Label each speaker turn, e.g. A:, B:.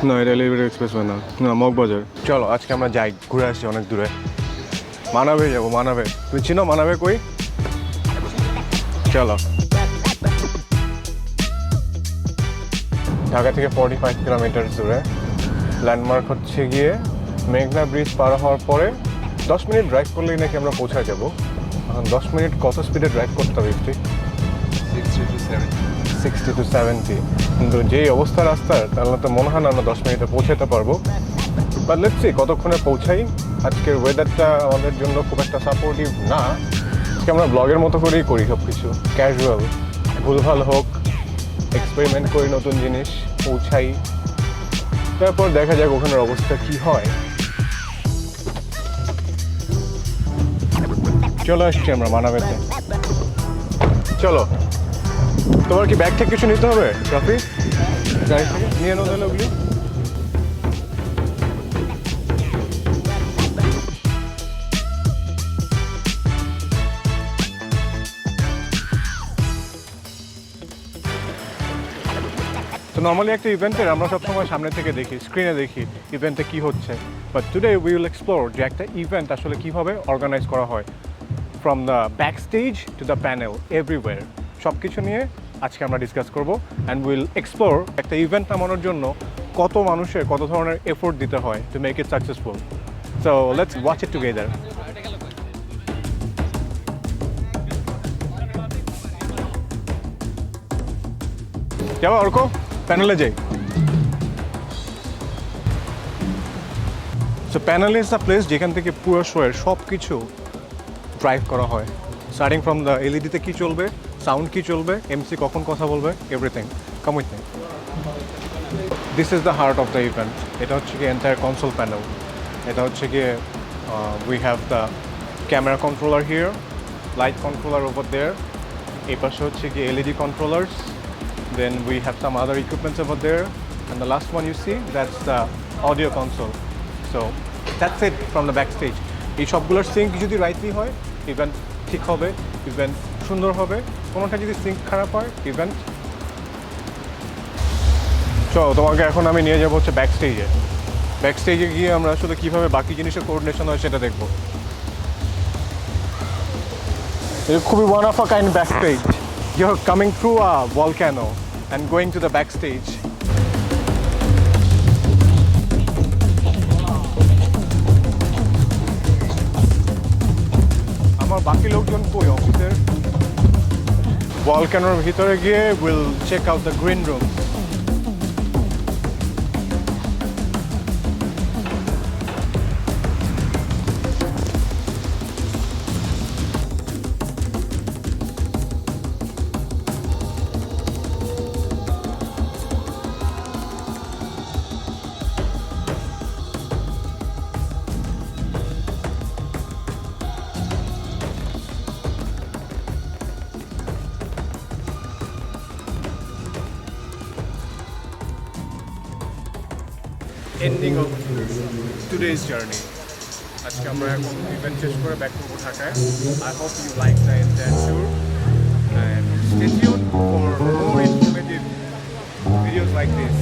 A: না, এটা elevated expressway না, না মগবাজার। চলো আজকে আমরা যাই, ঘুরে আসছি অনেক দূরে। মানাবে যাবো, মানাবে। তুমি চিনো মানাবে কই? চলো। ঢাকা থেকে 45 কিলোমিটার দূরে। ল্যান্ডমার্ক হচ্ছে গিয়ে মেঘনা ব্রিজ পার হওয়ার পরে 10 মিনিট ড্রাইভ করলেই নাকি আমরা পৌঁছায় যাবো। এখন 10 মিনিট কত স্পিডে ড্রাইভ করতে হবে? 60 to 70। কিন্তু যেই অবস্থা রাস্তার, তাহলে তো মনে হয় না আমরা 10 মিনিটে পৌঁছাতে পারবো। বাট লেটস সি কতক্ষণে পৌঁছাই। আজকের ওয়েদারটা আমাদের জন্য খুব একটা সাপোর্টিভ না। আজকে আমরা ব্লগের মতো করেই করি সব কিছু, ক্যাজুয়াল, ভুলভাল হোক, এক্সপেরিমেন্ট করি নতুন জিনিস, পৌঁছাই, তারপর দেখা যাক ওখানের অবস্থা কি হয়। চলে আসছি আমরা মানাবেতে। চলো। তোমার কি ব্যাগ থেকে কিছু নিতে হবে রাফি? গাড়ি থেকে নিয়ে নেওয়া হলে ওগুলি। তো নর্মালি একটা ইভেন্টের আমরা সবসময় সামনে থেকে দেখি, স্ক্রিনে দেখি ইভেন্টে কী হচ্ছে। But today we will explore যে একটা ইভেন্ট আসলে কীভাবে অর্গানাইজ করা হয়, from the back stage to the panel, everywhere. সব কিছু নিয়ে আজকে আমরা ডিসকাস করবো অ্যান্ড উইল এক্সপ্লোর একটা ইভেন্ট নামানোর জন্য কত মানুষের কত ধরনের এফোর্ট দিতে হয় to make it successful. So let's watch it together. যাবো অর্ক, প্যানেলে যাই। So panel is the place যেখান থেকে পুরো শোয়ের সব কিছু ড্রাইভ করা হয়, স্টার্টিং ফ্রম দ্য এলইডিতে কী চলবে, সাউন্ড কী চলবে, এমসি কখন কথা বলবে, everything. Come with me. This is the heart of the event. এটা হচ্ছে গিয়ে এন্টায়ার কনসোল প্যানেল। এটা হচ্ছে গিয়ে we have the camera controller here, light controller over there. এই পাশে হচ্ছে গিয়ে LED controllers. Then we have some other equipments over there, and the last one you see, that's the audio console. So that's it from the backstage. এই সবগুলোর sync যদি rightly হয়, event ঠিক হবে, ইভেন্ট সুন্দর হবে। কোনোটা যদি সিঙ্ক খারাপ হয়, ইভেন্ট। চলো তোমাকে এখন আমি নিয়ে যাবো হচ্ছে ব্যাক স্টেজে। ব্যাক স্টেজে গিয়ে আমরা আসলে কীভাবে বাকি জিনিসের কোঅর্ডিনেশন হয় সেটা দেখবো। এটা খুবই one of a kind back stage. You're coming through a volcano and going to the backstage. আমার বাকি লোকজন কই অফিসের? ভলক্যানোর ভিতরে গিয়ে will check out the green room. Ending of today's journey. আজকে আমরা এখন ইভেন্ট শেষ করে ব্যাক করবো ঢাকায়। I hope you like the entire tour and stay tuned for more informative videos like this.